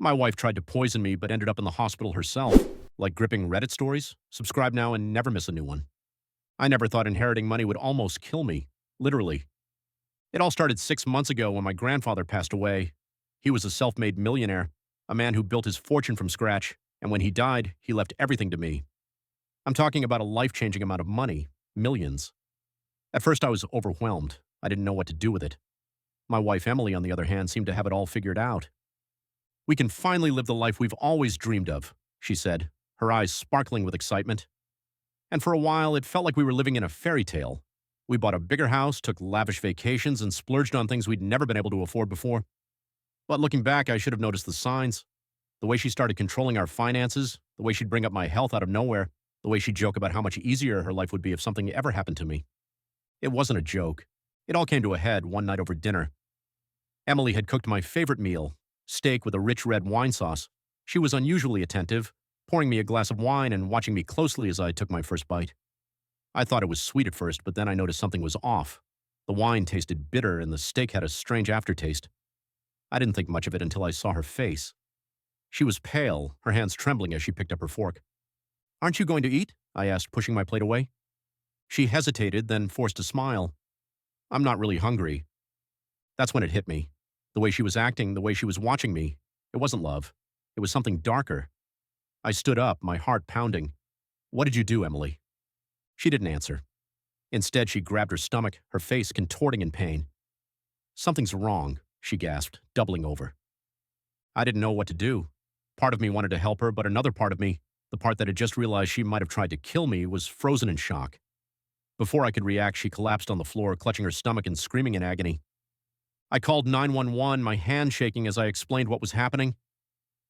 My wife tried to poison me but ended up in the hospital herself. Like gripping Reddit stories? Subscribe now and never miss a new one. I never thought inheriting money would almost kill me. Literally. It all started 6 months ago when my grandfather passed away. He was a self-made millionaire, a man who built his fortune from scratch, and when he died, he left everything to me. I'm talking about a life-changing amount of money. Millions. At first I was overwhelmed. I didn't know what to do with it. My wife Emily, on the other hand, seemed to have it all figured out. "We can finally live the life we've always dreamed of," she said, her eyes sparkling with excitement. And for a while, it felt like we were living in a fairy tale. We bought a bigger house, took lavish vacations, and splurged on things we'd never been able to afford before. But looking back, I should have noticed the signs. The way she started controlling our finances, the way she'd bring up my health out of nowhere, the way she'd joke about how much easier her life would be if something ever happened to me. It wasn't a joke. It all came to a head one night over dinner. Emily had cooked my favorite meal, steak with a rich red wine sauce. She was unusually attentive, pouring me a glass of wine and watching me closely as I took my first bite. I thought it was sweet at first, but then I noticed something was off. The wine tasted bitter and the steak had a strange aftertaste. I didn't think much of it until I saw her face. She was pale, her hands trembling as she picked up her fork. "Aren't you going to eat?" I asked, pushing my plate away. She hesitated, then forced a smile. "I'm not really hungry." That's when it hit me. The way she was acting, the way she was watching me, it wasn't love. It was something darker. I stood up, my heart pounding. "What did you do, Emily?" She didn't answer. Instead, she grabbed her stomach, her face contorting in pain. "Something's wrong," she gasped, doubling over. I didn't know what to do. Part of me wanted to help her, but another part of me, the part that had just realized she might have tried to kill me, was frozen in shock. Before I could react, she collapsed on the floor, clutching her stomach and screaming in agony. I called 911, my hand shaking as I explained what was happening.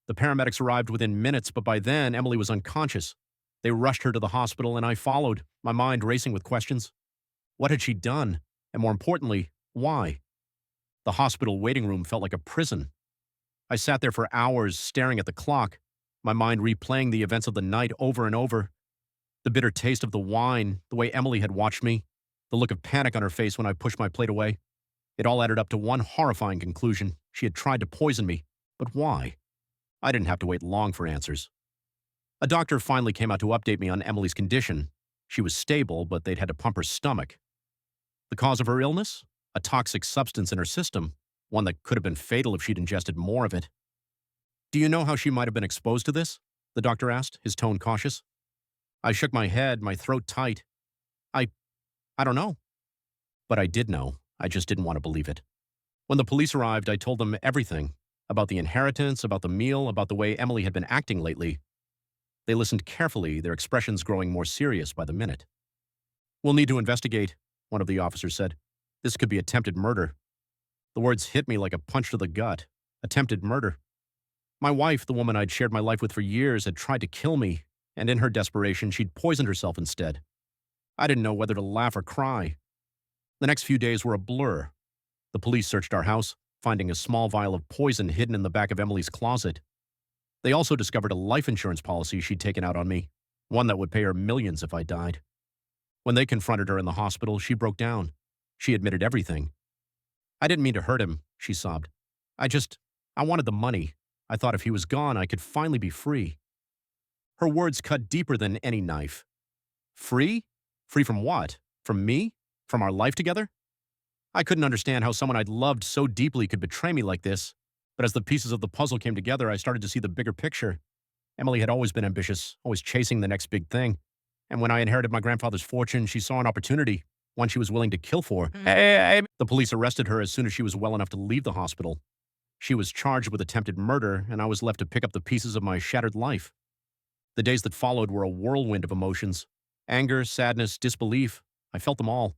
The paramedics arrived within minutes, but by then, Emily was unconscious. They rushed her to the hospital, and I followed, my mind racing with questions. What had she done? And more importantly, why? The hospital waiting room felt like a prison. I sat there for hours, staring at the clock, my mind replaying the events of the night over and over. The bitter taste of the wine, the way Emily had watched me, the look of panic on her face when I pushed my plate away. It all added up to one horrifying conclusion. She had tried to poison me. But why? I didn't have to wait long for answers. A doctor finally came out to update me on Emily's condition. She was stable, but they'd had to pump her stomach. The cause of her illness? A toxic substance in her system, one that could have been fatal if she'd ingested more of it. "Do you know how she might have been exposed to this?" the doctor asked, his tone cautious. I shook my head, my throat tight. I don't know. But I did know. I just didn't want to believe it. When the police arrived, I told them everything. About the inheritance, about the meal, about the way Emily had been acting lately. They listened carefully, their expressions growing more serious by the minute. "We'll need to investigate," one of the officers said. "This could be attempted murder." The words hit me like a punch to the gut. Attempted murder. My wife, the woman I'd shared my life with for years, had tried to kill me, and in her desperation, she'd poisoned herself instead. I didn't know whether to laugh or cry. The next few days were a blur. The police searched our house, finding a small vial of poison hidden in the back of Emily's closet. They also discovered a life insurance policy she'd taken out on me, one that would pay her millions if I died. When they confronted her in the hospital, she broke down. She admitted everything. "I didn't mean to hurt him," she sobbed. I wanted the money. I thought if he was gone, I could finally be free." Her words cut deeper than any knife. Free? Free from what? From me? From our life together? I couldn't understand how someone I'd loved so deeply could betray me like this, but as the pieces of the puzzle came together, I started to see the bigger picture. Emily had always been ambitious, always chasing the next big thing. And when I inherited my grandfather's fortune, she saw an opportunity, one she was willing to kill for. The police arrested her as soon as she was well enough to leave the hospital. She was charged with attempted murder, and I was left to pick up the pieces of my shattered life. The days that followed were a whirlwind of emotions. Anger, sadness, disbelief. I felt them all.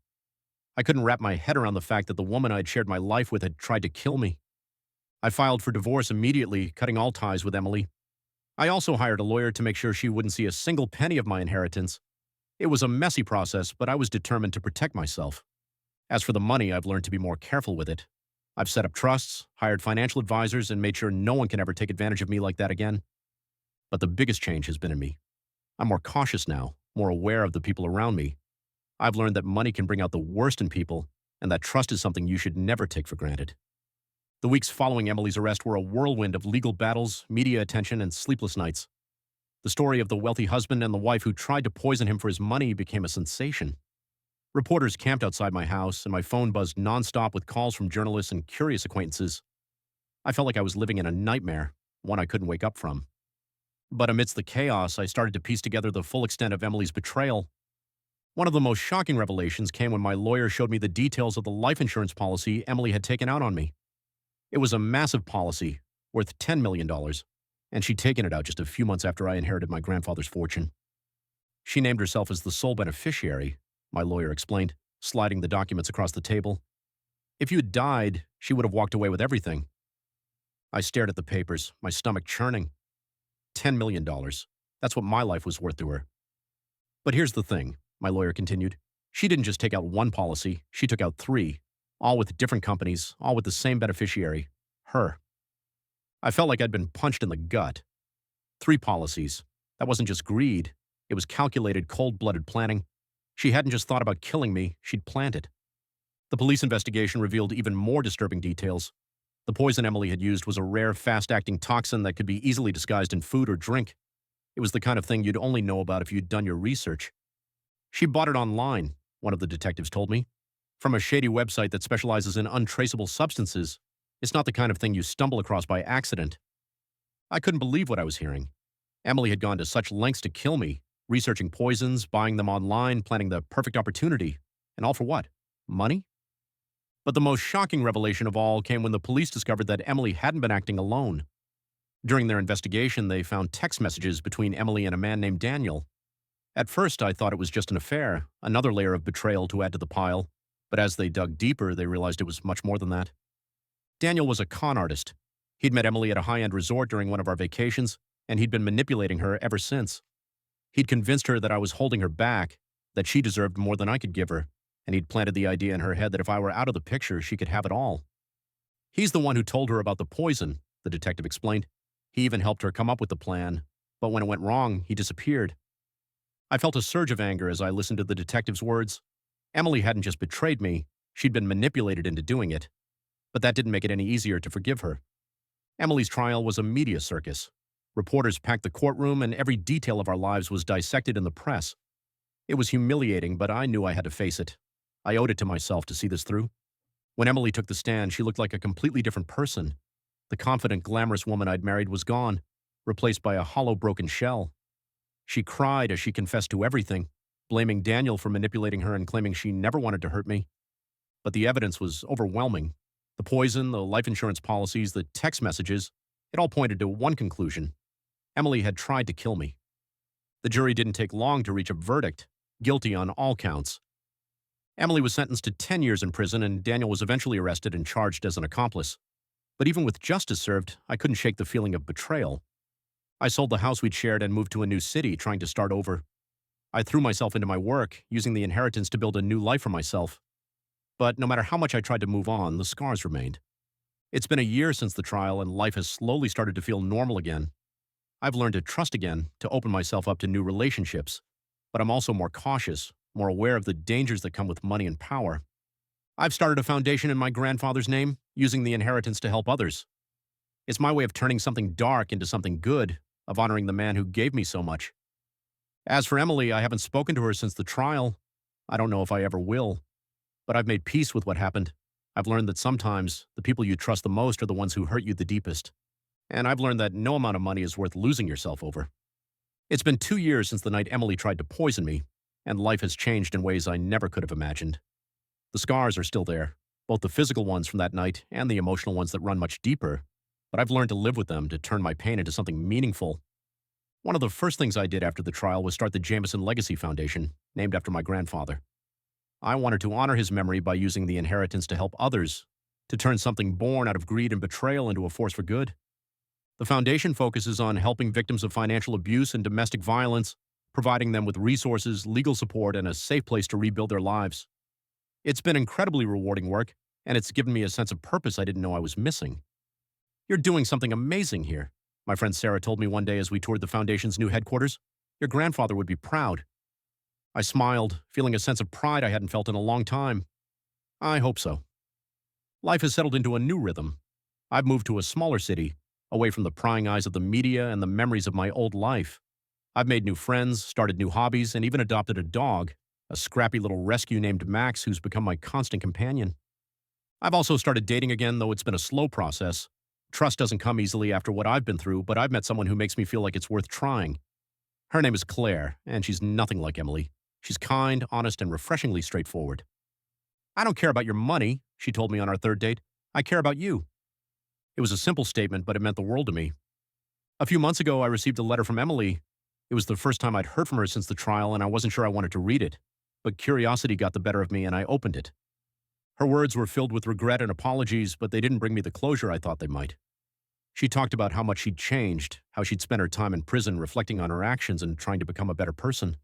I couldn't wrap my head around the fact that the woman I'd shared my life with had tried to kill me. I filed for divorce immediately, cutting all ties with Emily. I also hired a lawyer to make sure she wouldn't see a single penny of my inheritance. It was a messy process, but I was determined to protect myself. As for the money, I've learned to be more careful with it. I've set up trusts, hired financial advisors, and made sure no one can ever take advantage of me like that again. But the biggest change has been in me. I'm more cautious now, more aware of the people around me. I've learned that money can bring out the worst in people, and that trust is something you should never take for granted. The weeks following Emily's arrest were a whirlwind of legal battles, media attention, and sleepless nights. The story of the wealthy husband and the wife who tried to poison him for his money became a sensation. Reporters camped outside my house, and my phone buzzed nonstop with calls from journalists and curious acquaintances. I felt like I was living in a nightmare, one I couldn't wake up from. But amidst the chaos, I started to piece together the full extent of Emily's betrayal. One of the most shocking revelations came when my lawyer showed me the details of the life insurance policy Emily had taken out on me. It was a massive policy, worth $10 million, and she'd taken it out just a few months after I inherited my grandfather's fortune. She named herself as the sole beneficiary, my lawyer explained, sliding the documents across the table. If you had died, she would have walked away with everything. I stared at the papers, my stomach churning. $10 million. That's what my life was worth to her. But here's the thing, my lawyer continued. She didn't just take out one policy, she took out three, all with different companies, all with the same beneficiary, her. I felt like I'd been punched in the gut. 3 policies. That wasn't just greed. It was calculated, cold-blooded planning. She hadn't just thought about killing me, she'd planned it. The police investigation revealed even more disturbing details. The poison Emily had used was a rare, fast-acting toxin that could be easily disguised in food or drink. It was the kind of thing you'd only know about if you'd done your research. She bought it online, one of the detectives told me, from a shady website that specializes in untraceable substances. It's not the kind of thing you stumble across by accident. I couldn't believe what I was hearing. Emily had gone to such lengths to kill me, researching poisons, buying them online, planning the perfect opportunity. And all for what? Money? But the most shocking revelation of all came when the police discovered that Emily hadn't been acting alone. During their investigation, they found text messages between Emily and a man named Daniel. At first, I thought it was just an affair, another layer of betrayal to add to the pile. But as they dug deeper, they realized it was much more than that. Daniel was a con artist. He'd met Emily at a high-end resort during one of our vacations, and he'd been manipulating her ever since. He'd convinced her that I was holding her back, that she deserved more than I could give her, and he'd planted the idea in her head that if I were out of the picture, she could have it all. He's the one who told her about the poison, the detective explained. He even helped her come up with the plan, but when it went wrong, he disappeared. I felt a surge of anger as I listened to the detective's words. Emily hadn't just betrayed me, she'd been manipulated into doing it. But that didn't make it any easier to forgive her. Emily's trial was a media circus. Reporters packed the courtroom, and every detail of our lives was dissected in the press. It was humiliating, but I knew I had to face it. I owed it to myself to see this through. When Emily took the stand, she looked like a completely different person. The confident, glamorous woman I'd married was gone, replaced by a hollow, broken shell. She cried as she confessed to everything, blaming Daniel for manipulating her and claiming she never wanted to hurt me. But the evidence was overwhelming. The poison, the life insurance policies, the text messages, it all pointed to one conclusion. Emily had tried to kill me. The jury didn't take long to reach a verdict, guilty on all counts. Emily was sentenced to 10 years in prison, and Daniel was eventually arrested and charged as an accomplice. But even with justice served, I couldn't shake the feeling of betrayal. I sold the house we'd shared and moved to a new city, trying to start over. I threw myself into my work, using the inheritance to build a new life for myself. But no matter how much I tried to move on, the scars remained. It's been a year since the trial, and life has slowly started to feel normal again. I've learned to trust again, to open myself up to new relationships. But I'm also more cautious, more aware of the dangers that come with money and power. I've started a foundation in my grandfather's name, using the inheritance to help others. It's my way of turning something dark into something good, of honoring the man who gave me so much. As for Emily, I haven't spoken to her since the trial. I don't know if I ever will. But I've made peace with what happened. I've learned that sometimes the people you trust the most are the ones who hurt you the deepest. And I've learned that no amount of money is worth losing yourself over. It's been 2 years since the night Emily tried to poison me, and life has changed in ways I never could have imagined. The scars are still there, both the physical ones from that night and the emotional ones that run much deeper, but I've learned to live with them, to turn my pain into something meaningful. One of the first things I did after the trial was start the Jameson Legacy Foundation, named after my grandfather. I wanted to honor his memory by using the inheritance to help others, to turn something born out of greed and betrayal into a force for good. The foundation focuses on helping victims of financial abuse and domestic violence, providing them with resources, legal support, and a safe place to rebuild their lives. It's been incredibly rewarding work, and it's given me a sense of purpose I didn't know I was missing. You're doing something amazing here, my friend Sarah told me one day as we toured the foundation's new headquarters. Your grandfather would be proud. I smiled, feeling a sense of pride I hadn't felt in a long time. I hope so. Life has settled into a new rhythm. I've moved to a smaller city, away from the prying eyes of the media and the memories of my old life. I've made new friends, started new hobbies, and even adopted a dog, a scrappy little rescue named Max who's become my constant companion. I've also started dating again, though it's been a slow process. Trust doesn't come easily after what I've been through, but I've met someone who makes me feel like it's worth trying. Her name is Claire, and she's nothing like Emily. She's kind, honest, and refreshingly straightforward. I don't care about your money, she told me on our third date. I care about you. It was a simple statement, but it meant the world to me. A few months ago, I received a letter from Emily. It was the first time I'd heard from her since the trial, and I wasn't sure I wanted to read it. But curiosity got the better of me, and I opened it. Her words were filled with regret and apologies, but they didn't bring me the closure I thought they might. She talked about how much she'd changed, how she'd spent her time in prison reflecting on her actions and trying to become a better person.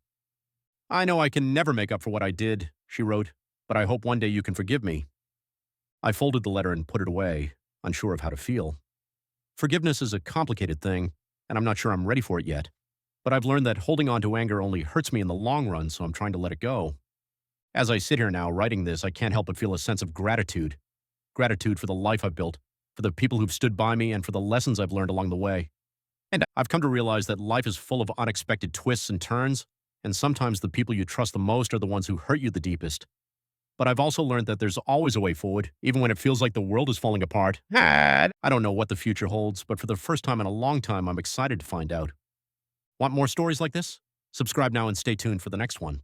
I know I can never make up for what I did, she wrote, but I hope one day you can forgive me. I folded the letter and put it away, unsure of how to feel. Forgiveness is a complicated thing, and I'm not sure I'm ready for it yet. But I've learned that holding on to anger only hurts me in the long run, so I'm trying to let it go. As I sit here now writing this, I can't help but feel a sense of gratitude. Gratitude for the life I've built, for the people who've stood by me, and for the lessons I've learned along the way. And I've come to realize that life is full of unexpected twists and turns, and sometimes the people you trust the most are the ones who hurt you the deepest. But I've also learned that there's always a way forward, even when it feels like the world is falling apart. I don't know what the future holds, but for the first time in a long time, I'm excited to find out. Want more stories like this? Subscribe now and stay tuned for the next one.